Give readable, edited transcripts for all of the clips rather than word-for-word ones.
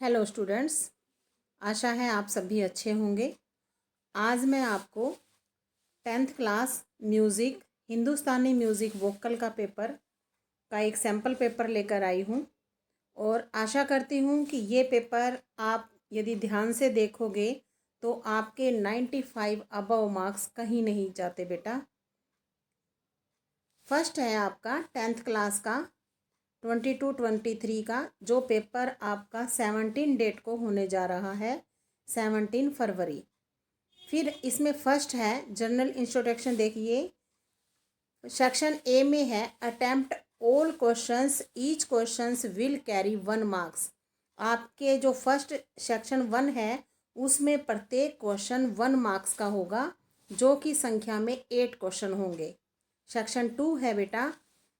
Hello students, आशा है आप सभी अच्छे होंगे। आज मैं आपको 10th क्लास म्यूज़िक हिंदुस्तानी म्यूज़िक वोकल का पेपर का एक सैम्पल पेपर लेकर आई हूँ और आशा करती हूँ कि ये पेपर आप यदि ध्यान से देखोगे तो आपके 95 अबव मार्क्स कहीं नहीं जाते बेटा। फर्स्ट है आपका 10th क्लास का 22-23 का जो पेपर आपका 17 डेट को होने जा रहा है, 17 फरवरी। फिर इसमें फर्स्ट है जनरल इंट्रोडक्शन। देखिए सेक्शन ए में है attempt all questions, each questions will carry 1 marks. आपके जो फर्स्ट सेक्शन 1 है उसमें प्रत्येक क्वेश्चन 1 मार्क्स का होगा, जो कि संख्या में 8 क्वेश्चन होंगे। सेक्शन 2 है बेटा,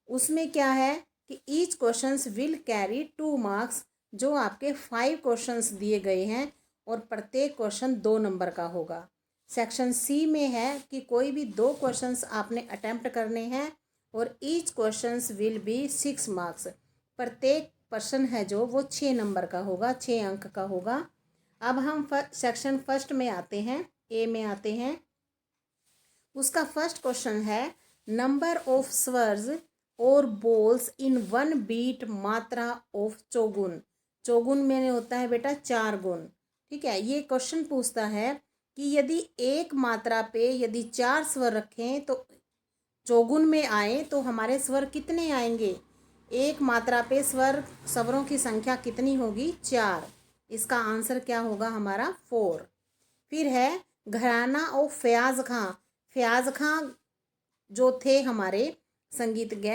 उसमें क्या है कि each questions will carry 2 marks, जो आपके 5 क्वेश्चंस दिए गए हैं और प्रत्येक क्वेश्चन 2 नंबर का होगा। सेक्शन सी में है कि कोई भी 2 क्वेश्चंस आपने अटेम्प्ट करने हैं और each questions will be 6 marks. प्रत्येक प्रश्न है जो वो 6 नंबर का होगा, 6 अंक का होगा। अब हम सेक्शन फर्स्ट में आते हैं, ए में आते हैं। उसका फर्स्ट क्वेश्चन है नंबर ऑफ स्वर्स और बोल्स इन 1 बीट मात्रा ऑफ चौगुन। चौगुन में होता है बेटा 4 गुण। ठीक है, ये क्वेश्चन पूछता है कि यदि एक मात्रा पे यदि 4 स्वर रखें तो चौगुन में आए तो हमारे स्वर कितने आएंगे। एक मात्रा पे स्वरों की संख्या कितनी होगी, 4। इसका आंसर क्या होगा हमारा 4। फिर है घराना ऑफ फयाज खां। फयाज खां जो थे हमारे संगीतज्ञ,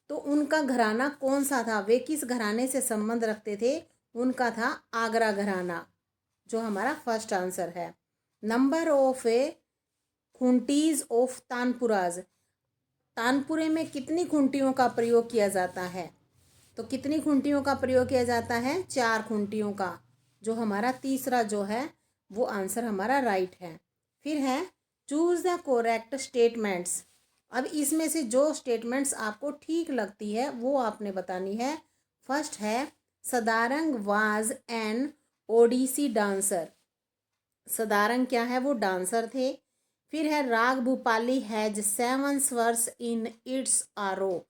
तो उनका घराना कौन सा था, वे किस घराने से संबंध रखते थे। उनका था आगरा घराना, जो हमारा फर्स्ट आंसर है। Number of khuntis of tanpuras. तानपुरे में कितनी खूंटियों का प्रयोग किया जाता है, तो कितनी खूंटियों का प्रयोग किया जाता है, 4 खूंटियों का। जो हमारा तीसरा जो है वो आंसर हमारा राइट है। फिर है चूज द करेक्ट स्टेटमेंट्स। अब इसमें से जो स्टेटमेंट्स आपको ठीक लगती है वो आपने बतानी है। फर्स्ट है Sadarang was an Odissi dancer. Sadarang क्या है, वो डांसर थे। फिर है राग भूपाली हैज 7 स्वर्स इन इट्स आरो।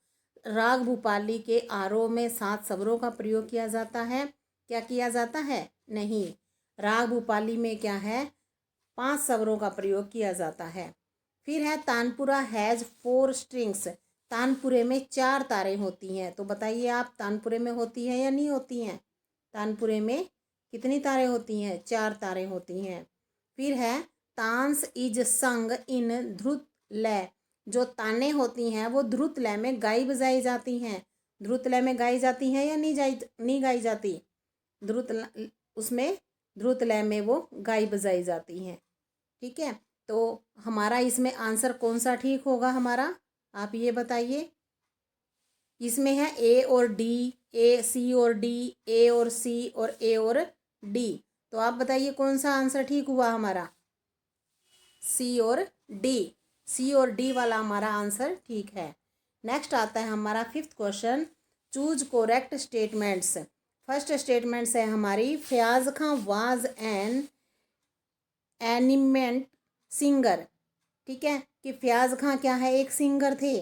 राग भूपाली के आरोह में 7 स्वरों का प्रयोग किया जाता है। क्या किया जाता है, नहीं, राग भूपाली में क्या है, 5 स्वरों का प्रयोग किया जाता है। फिर है तानपुरा हैज़ 4 स्ट्रिंग्स। तानपुरे में 4 तारें होती हैं, तो बताइए आप तानपुरे में होती है या नहीं होती हैं। तानपुरे में कितनी तारें होती हैं, 4 तारें होती हैं। फिर है तांस इज संग इन ध्रुत लय। जो ताने होती हैं वो ध्रुत लय में गाई बजाई जाती हैं। ध्रुत लय में गाई जाती हैं या नहीं गाई जाती। उसमें ध्रुत लय में वो गाई बजाई जाती हैं। ठीक है, तो हमारा इसमें आंसर कौन सा ठीक होगा हमारा, आप ये बताइए। इसमें है ए और डी, ए सी और डी, ए और सी और ए और डी। तो आप बताइए कौन सा आंसर ठीक हुआ हमारा, सी और डी। सी और डी वाला हमारा आंसर ठीक है। नेक्स्ट आता है हमारा 5th question, choose correct statements. First statements है हमारी फयाज खां वाज एन एनिमेंट सिंगर। ठीक है, कि फयाज खां क्या है, एक सिंगर थे।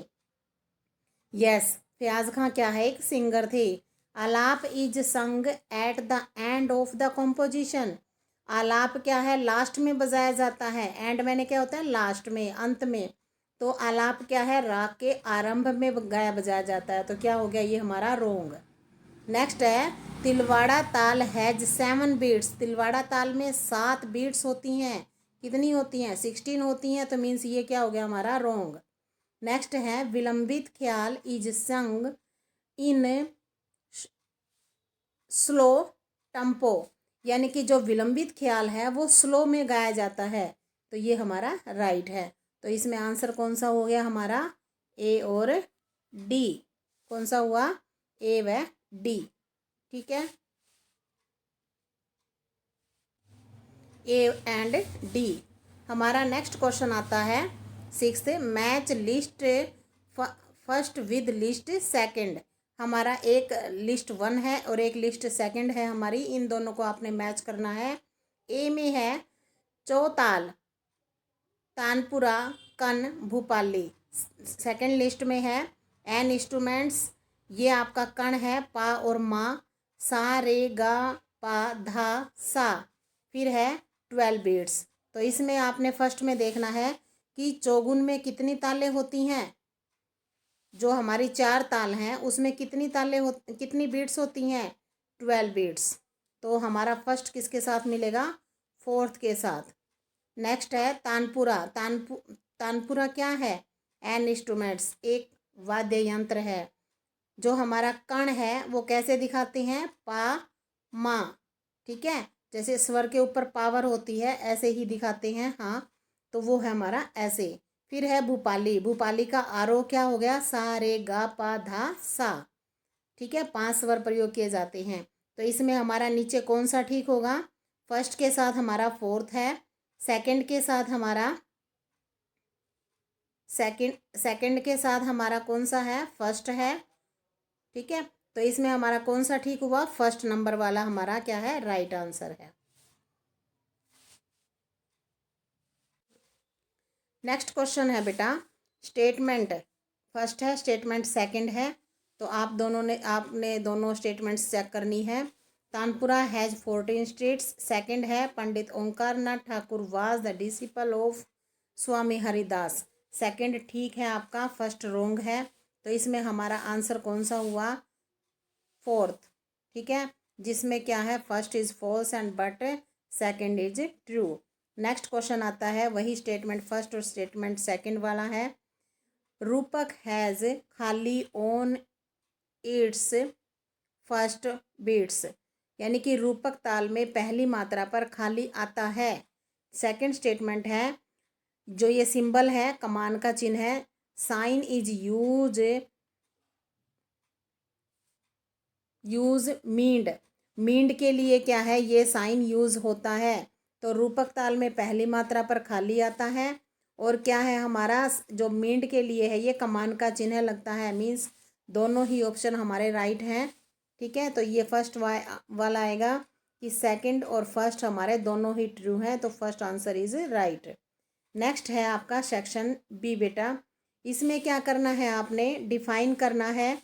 यस, फयाज खां क्या है, एक सिंगर थे। आलाप इज संग at the end of the composition. आलाप क्या है, लास्ट में बजाया जाता है। एंड मैंने क्या होता है, लास्ट में, अंत में। तो आलाप क्या है, राग के आरंभ में गाया बजाया जाता है। तो क्या हो गया ये हमारा रोंग। नेक्स्ट है तिलवाड़ा ताल हैज 7 बीट्स। तिलवाड़ा ताल में 7 बीट्स होती हैं। कितनी होती हैं, 16 होती हैं। तो मीन्स ये क्या हो गया हमारा रोंग। नेक्स्ट है विलंबित ख्याल इज संग इन स्लो टेम्पो। यानी कि जो विलंबित ख्याल है वो स्लो में गाया जाता है। तो ये हमारा राइट है। तो इसमें आंसर कौन सा हो गया हमारा, ए और डी। कौन सा हुआ, ए व डी। ठीक है, ए एंड डी। हमारा नेक्स्ट क्वेश्चन आता है 6th, match list first with list second. हमारा एक लिस्ट 1 है और एक लिस्ट 2 है हमारी, इन दोनों को आपने मैच करना है। ए में है चौताल, तानपुरा, कन, भूपाली। सेकंड लिस्ट में है एन इंस्ट्रूमेंट्स, ये आपका कण है, पा और मा, सा रे गा पा धा सा। फिर है 12 बीट्स। तो इसमें आपने फर्स्ट में देखना है कि चौगुन में कितनी तालें होती हैं। जो हमारी 4 ताल हैं उसमें कितनी बीट्स होती हैं, 12 बीट्स। तो हमारा फर्स्ट किसके साथ मिलेगा, 4th के साथ। नेक्स्ट है तानपुरा। तानपुरा क्या है, एन इंस्ट्रूमेंट्स, एक वाद्य यंत्र है। जो हमारा कण है वो कैसे दिखाते हैं, पा मा, ठीक है, जैसे स्वर के ऊपर पावर होती है ऐसे ही दिखाते हैं, हाँ, तो वो है हमारा ऐसे। फिर है भूपाली। भूपाली का आरोह क्या हो गया, सा रे गा पा धा सा, ठीक है, 5 स्वर प्रयोग किए जाते हैं। तो इसमें हमारा नीचे कौन सा ठीक होगा, फर्स्ट के साथ हमारा 4th है, सेकंड के साथ हमारा सेकंड के साथ हमारा कौन सा है, फर्स्ट है, ठीक है। तो इसमें हमारा कौन सा ठीक हुआ, फर्स्ट नंबर वाला हमारा क्या है, राइट आंसर है। नेक्स्ट क्वेश्चन है बेटा, स्टेटमेंट फर्स्ट है, स्टेटमेंट सेकंड है। तो आपने दोनों स्टेटमेंट्स चेक करनी है। Tanpura has 14 streets. सेकंड है पंडित ओंकार Nath Thakur was the disciple of Swami Haridas. Second ठीक है आपका, फर्स्ट रोंग है। तो इसमें हमारा आंसर कौन सा हुआ, 4th, ठीक है, जिसमें क्या है, first is false and but second is true. Next question आता है वही स्टेटमेंट फर्स्ट और स्टेटमेंट सेकंड वाला है। रूपक हैज़ खाली ऑन इट्स फर्स्ट बीट्स, यानी कि रूपक ताल में पहली मात्रा पर खाली आता है। सेकंड स्टेटमेंट है, जो ये सिंबल है कमान का चिन्ह है, साइन इज यूज मींड के लिए क्या है, ये साइन यूज होता है। तो रूपक ताल में पहली मात्रा पर खाली आता है, और क्या है हमारा जो मींड के लिए है ये कमान का चिन्ह लगता है। मीन्स दोनों ही ऑप्शन हमारे राइट हैं, ठीक है। तो ये फर्स्ट वाला आएगा कि सेकंड और फर्स्ट हमारे दोनों ही ट्रू हैं, तो first answer is right. Next है आपका सेक्शन बी बेटा। इसमें क्या करना है, आपने डिफाइन करना है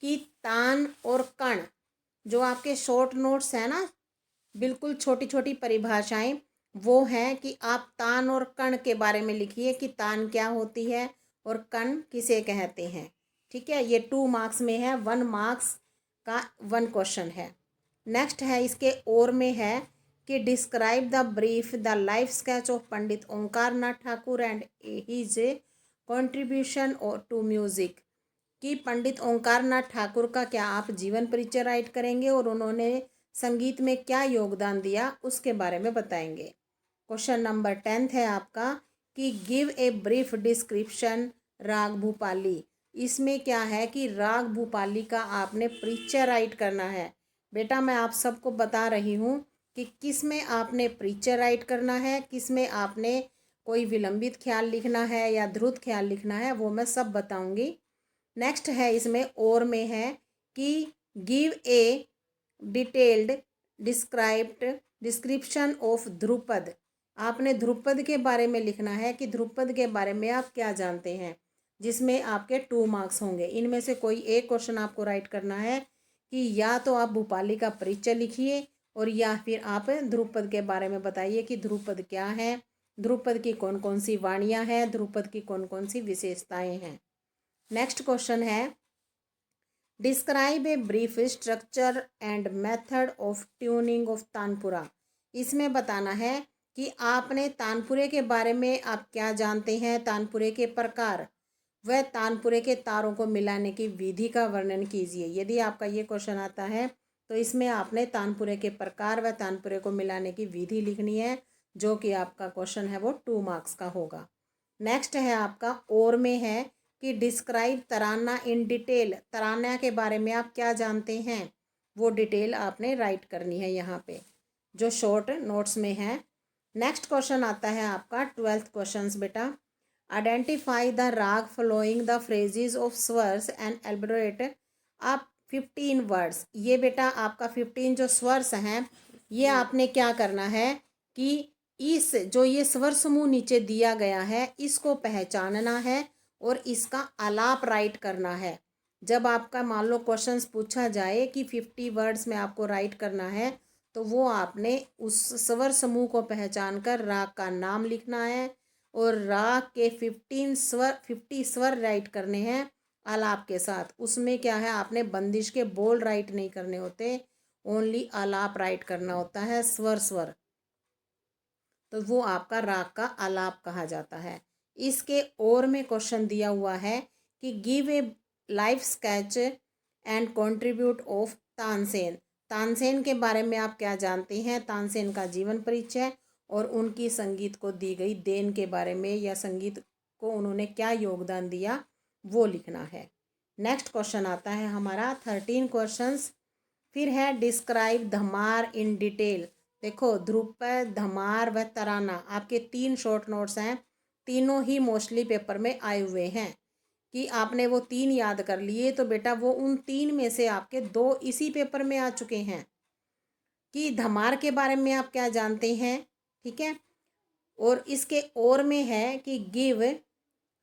कि तान और कण, जो आपके शॉर्ट नोट्स हैं ना, बिल्कुल छोटी छोटी परिभाषाएं, वो हैं कि आप तान और कण के बारे में लिखिए कि तान क्या होती है और कण किसे कहते हैं, ठीक है। ये 2 मार्क्स में है, 1 मार्क्स का 1 क्वेश्चन है। नेक्स्ट है इसके और में है कि describe the brief the life sketch of Pandit Onkar Nath Thakur and his contribution to music, कि पंडित ओंकार नाथ ठाकुर का क्या आप जीवन परिचय राइट करेंगे और उन्होंने संगीत में क्या योगदान दिया उसके बारे में बताएंगे। क्वेश्चन नंबर 10th है आपका कि गिव ए ब्रीफ डिस्क्रिप्शन राग भूपाली। इसमें क्या है कि राग भूपाली का आपने परिचय राइट करना है। बेटा मैं आप सबको बता रही हूँ कि किस में आपने परिचय राइट करना है, किस में आपने कोई विलंबित ख्याल लिखना है या द्रुत ख्याल लिखना है, वो मैं सब बताऊँगी। नेक्स्ट है इसमें और में है कि give a detailed described description of Dhrupad. आपने ध्रुपद के बारे में लिखना है कि ध्रुपद के बारे में आप क्या जानते हैं, जिसमें आपके 2 मार्क्स होंगे। इनमें से कोई एक क्वेश्चन आपको राइट करना है कि या तो आप भूपाली का परिचय लिखिए और या फिर आप ध्रुपद के बारे में बताइए कि ध्रुपद क्या है, ध्रुपद की कौन कौन सी वाणियाँ हैं, ध्रुपद की कौन कौन सी विशेषताएं हैं। नेक्स्ट क्वेश्चन है describe a brief structure and method of tuning of tanpura. इसमें बताना है कि आपने तानपुरे के बारे में आप क्या जानते हैं, तानपुरे के प्रकार व तानपुरे के तारों को मिलाने की विधि का वर्णन कीजिए। यदि आपका ये क्वेश्चन आता है तो इसमें आपने तानपुरे के प्रकार व तानपुरे को मिलाने की विधि लिखनी है, जो कि आपका क्वेश्चन है वो 2 मार्क्स का होगा। नेक्स्ट है आपका और में है कि डिस्क्राइब तराना इन डिटेल। तराना के बारे में आप क्या जानते हैं, वो डिटेल आपने राइट करनी है यहाँ पे, जो शॉर्ट नोट्स में है। नेक्स्ट क्वेश्चन आता है आपका 12th क्वेश्चन बेटा। Identify the raga following the phrases of swars and elaborate आप 15 वर्ड्स। ये बेटा आपका 15 जो स्वर्स हैं, ये आपने क्या करना है कि इस जो ये स्वर समूह नीचे दिया गया है इसको पहचानना है और इसका आलाप राइट करना है। जब आपका मान लो क्वेश्चंस पूछा जाए कि 50 वर्ड्स में आपको राइट करना है, तो वो आपने उस स्वर समूह को पहचान कर राग का नाम लिखना है और राग के 50 स्वर राइट करने हैं आलाप के साथ। उसमें क्या है, आपने बंदिश के बोल राइट नहीं करने होते, ओनली आलाप राइट करना होता है, स्वर स्वर। तो वो आपका राग का आलाप कहा जाता है। इसके और में क्वेश्चन दिया हुआ है कि give a life sketch and contribute of Tansen. Tansen के बारे में आप क्या जानते हैं, तानसेन का जीवन परिचय और उनकी संगीत को दी गई देन के बारे में, या संगीत को उन्होंने क्या योगदान दिया, वो लिखना है। नेक्स्ट क्वेश्चन आता है हमारा 13 क्वेश्चंस। फिर है डिस्क्राइब धमार इन डिटेल। देखो ध्रुपद, धमार व तराना आपके 3 शॉर्ट नोट्स हैं, तीनों ही मोस्टली पेपर में आए हुए हैं कि आपने वो 3 याद कर लिए, तो बेटा वो उन 3 में से आपके 2 इसी पेपर में आ चुके हैं। कि धमार के बारे में आप क्या जानते हैं, ठीक है। और इसके और में है कि गिव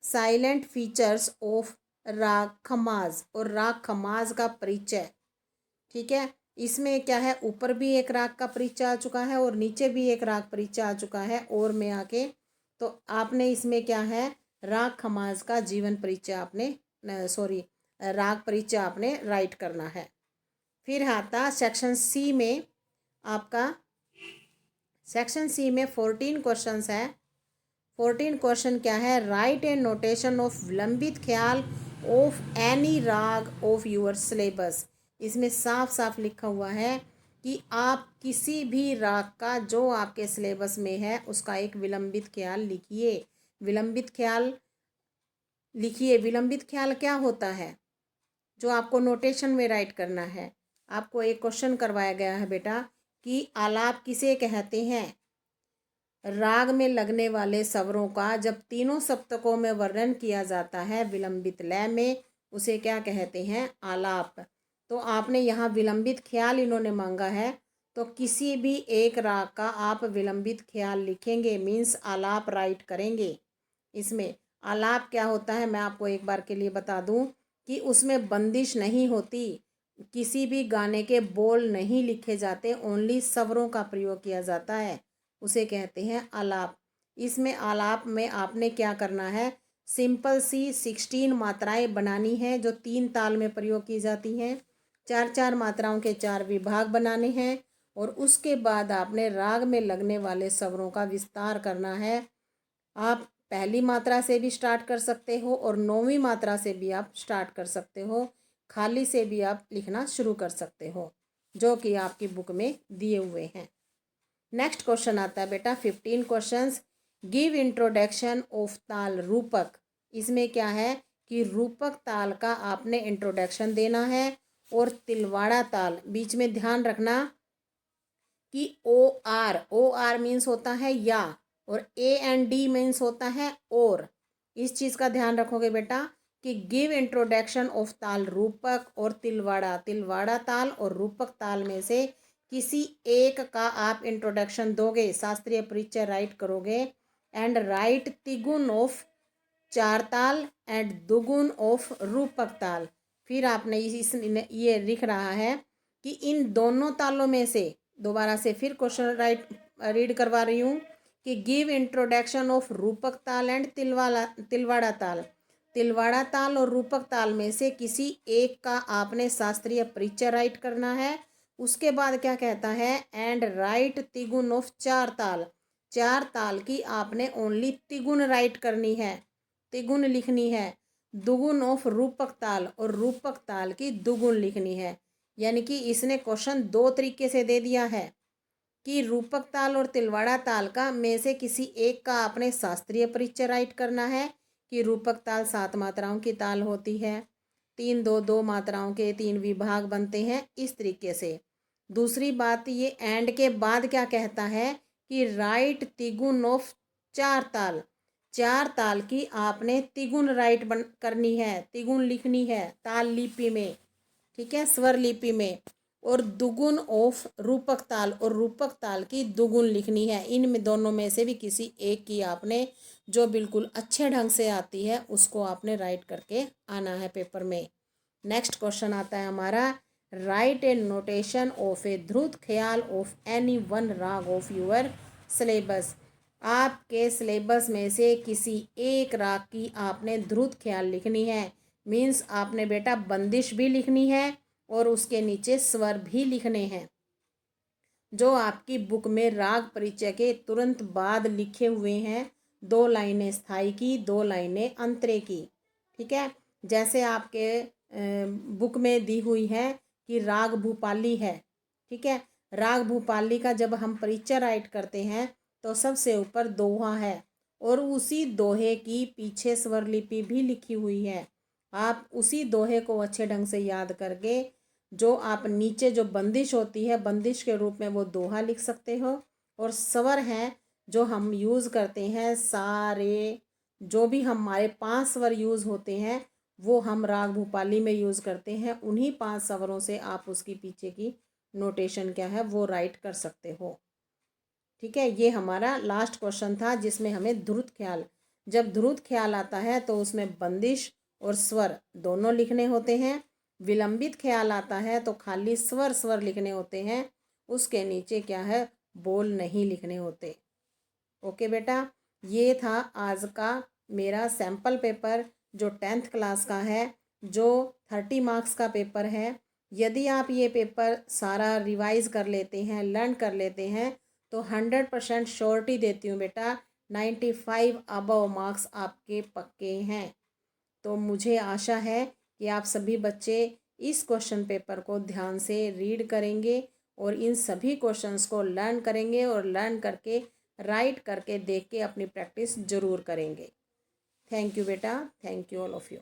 साइलेंट फीचर्स ऑफ राग खमाज, और राग खमाज का परिचय, ठीक है। इसमें क्या है, ऊपर भी एक राग का परिचय आ चुका है और नीचे भी एक राग परिचय आ चुका है और में आके, तो आपने इसमें क्या है, राग खमाज का जीवन परिचय आपने राग परिचय आपने राइट करना है। फिर आता सेक्शन सी में, आपका सेक्शन सी में 14 क्वेश्चंस है। 14 क्वेश्चन क्या है, राइट ए नोटेशन ऑफ विलंबित ख्याल ऑफ एनी राग ऑफ यूअर सिलेबस। इसमें साफ साफ लिखा हुआ है कि आप किसी भी राग का जो आपके सिलेबस में है उसका एक विलंबित ख्याल लिखिए। विलंबित ख्याल लिखिए। विलंबित ख्याल क्या होता है, जो आपको नोटेशन में राइट करना है। आपको एक क्वेश्चन करवाया गया है बेटा कि आलाप किसे कहते हैं। राग में लगने वाले स्वरों का जब तीनों सप्तकों में वर्णन किया जाता है विलंबित लय में, उसे क्या कहते हैं, आलाप। तो आपने यहाँ विलंबित ख्याल इन्होंने मांगा है, तो किसी भी एक राग का आप विलंबित ख्याल लिखेंगे, मीन्स आलाप राइट करेंगे। इसमें आलाप क्या होता है, मैं आपको एक बार के लिए बता दूं कि उसमें बंदिश नहीं होती, किसी भी गाने के बोल नहीं लिखे जाते, ओनली स्वरों का प्रयोग किया जाता है, उसे कहते हैं आलाप। इसमें आलाप में आपने क्या करना है, सिंपल सी 16 मात्राएं बनानी है जो 3 ताल में प्रयोग की जाती हैं। 4-4 मात्राओं के 4 विभाग बनाने हैं और उसके बाद आपने राग में लगने वाले स्वरों का विस्तार करना है। आप पहली मात्रा से भी स्टार्ट कर सकते हो और 9वीं मात्रा से भी आप स्टार्ट कर सकते हो, खाली से भी आप लिखना शुरू कर सकते हो, जो कि आपकी बुक में दिए हुए हैं। नेक्स्ट क्वेश्चन आता है बेटा 15 क्वेश्चंस। गिव इंट्रोडक्शन ऑफ ताल रूपक। इसमें क्या है कि रूपक ताल का आपने इंट्रोडक्शन देना है। और तिलवाड़ा ताल, बीच में ध्यान रखना कि ओ आर मीन्स होता है या, और ए एंड डी मीन्स होता है और। इस चीज़ का ध्यान रखोगे बेटा कि गिव इंट्रोडक्शन ऑफ ताल रूपक और तिलवाड़ा ताल और रूपक ताल में से किसी एक का आप इंट्रोडक्शन दोगे, शास्त्रीय परिचय राइट करोगे। एंड राइट तिगुन ऑफ चार ताल एंड दुगुन ऑफ रूपक ताल। फिर आपने ये लिख रहा है कि इन दोनों तालों में से, दोबारा से फिर क्वेश्चन रीड करवा रही हूँ कि गिव इंट्रोडक्शन ऑफ रूपक ताल एंड तिलवाड़ा ताल। तिलवाड़ा ताल और रूपक ताल में से किसी एक का आपने शास्त्रीय परिचय राइट करना है। उसके बाद क्या कहता है, एंड राइट तिगुन ऑफ चार ताल। चार ताल की आपने ओनली तिगुन राइट करनी है, तिगुन लिखनी है। दुगुन ऑफ रूपक ताल और रूपक ताल की दुगुन लिखनी है। यानी कि इसने क्वेश्चन 2 तरीके से दे दिया है कि रूपक ताल और तिलवाड़ा ताल का में से किसी एक का आपने शास्त्रीय परिचय राइट करना है कि रूपक ताल 7 मात्राओं की ताल होती है, 3-2-2 मात्राओं के 3 विभाग बनते हैं, इस तरीके से। दूसरी बात, ये एंड के बाद क्या कहता है कि राइट तिगुन ऑफ चार ताल। 4 ताल की आपने तिगुन राइट करनी है, तिगुन लिखनी है ताल लिपि में, ठीक है, स्वर लिपि में। और दुगुन ऑफ रूपक ताल और रूपक ताल की दुगुन लिखनी है। इनमें दोनों में से भी किसी एक की आपने जो बिल्कुल अच्छे ढंग से आती है उसको आपने राइट करके आना है पेपर में। नेक्स्ट क्वेश्चन आता है हमारा, राइट ए नोटेशन ऑफ ए ध्रुत ख्याल ऑफ एनी वन राग ऑफ यूअर सिलेबस। आपके सिलेबस में से किसी एक राग की आपने ध्रुत ख्याल लिखनी है। मीन्स आपने बेटा बंदिश भी लिखनी है और उसके नीचे स्वर भी लिखने हैं, जो आपकी बुक में राग परिचय के तुरंत बाद लिखे हुए हैं। 2 लाइनें स्थाई की, 2 लाइनें अंतरे की, ठीक है। जैसे आपके बुक में दी हुई है कि राग भूपाली है, ठीक है। राग भूपाली का जब हम परिचय राइट करते हैं तो सबसे ऊपर दोहा है और उसी दोहे की पीछे स्वर लिपि भी लिखी हुई है। आप उसी दोहे को अच्छे ढंग से याद करके जो आप नीचे जो बंदिश होती है, बंदिश के रूप में वो दोहा लिख सकते हो। और स्वर हैं जो हम यूज़ करते हैं, सारे जो भी हमारे 5 स्वर यूज़ होते हैं वो हम राग भूपाली में यूज़ करते हैं। उन्हीं 5 स्वरों से आप उसकी पीछे की नोटेशन क्या है वो राइट कर सकते हो, ठीक है। ये हमारा लास्ट क्वेश्चन था जिसमें हमें ध्रुत ख्याल, जब ध्रुत ख्याल आता है तो उसमें बंदिश और स्वर दोनों लिखने होते हैं। विलंबित ख्याल आता है तो खाली स्वर स्वर लिखने होते हैं, उसके नीचे क्या है बोल नहीं लिखने होते। ओके बेटा, ये था आज का मेरा सैम्पल पेपर जो 10th क्लास का है, जो 30 मार्क्स का पेपर है। यदि आप ये पेपर सारा रिवाइज कर लेते हैं, लर्न कर लेते हैं तो 100% श्योरिटी देती हूँ बेटा 95 अबव मार्क्स आपके पक्के हैं। तो मुझे आशा है कि आप सभी बच्चे इस क्वेश्चन पेपर को ध्यान से रीड करेंगे और इन सभी क्वेश्चंस को लर्न करेंगे और लर्न करके राइट करके देख के अपनी प्रैक्टिस ज़रूर करेंगे। थैंक यू बेटा, thank you all of you.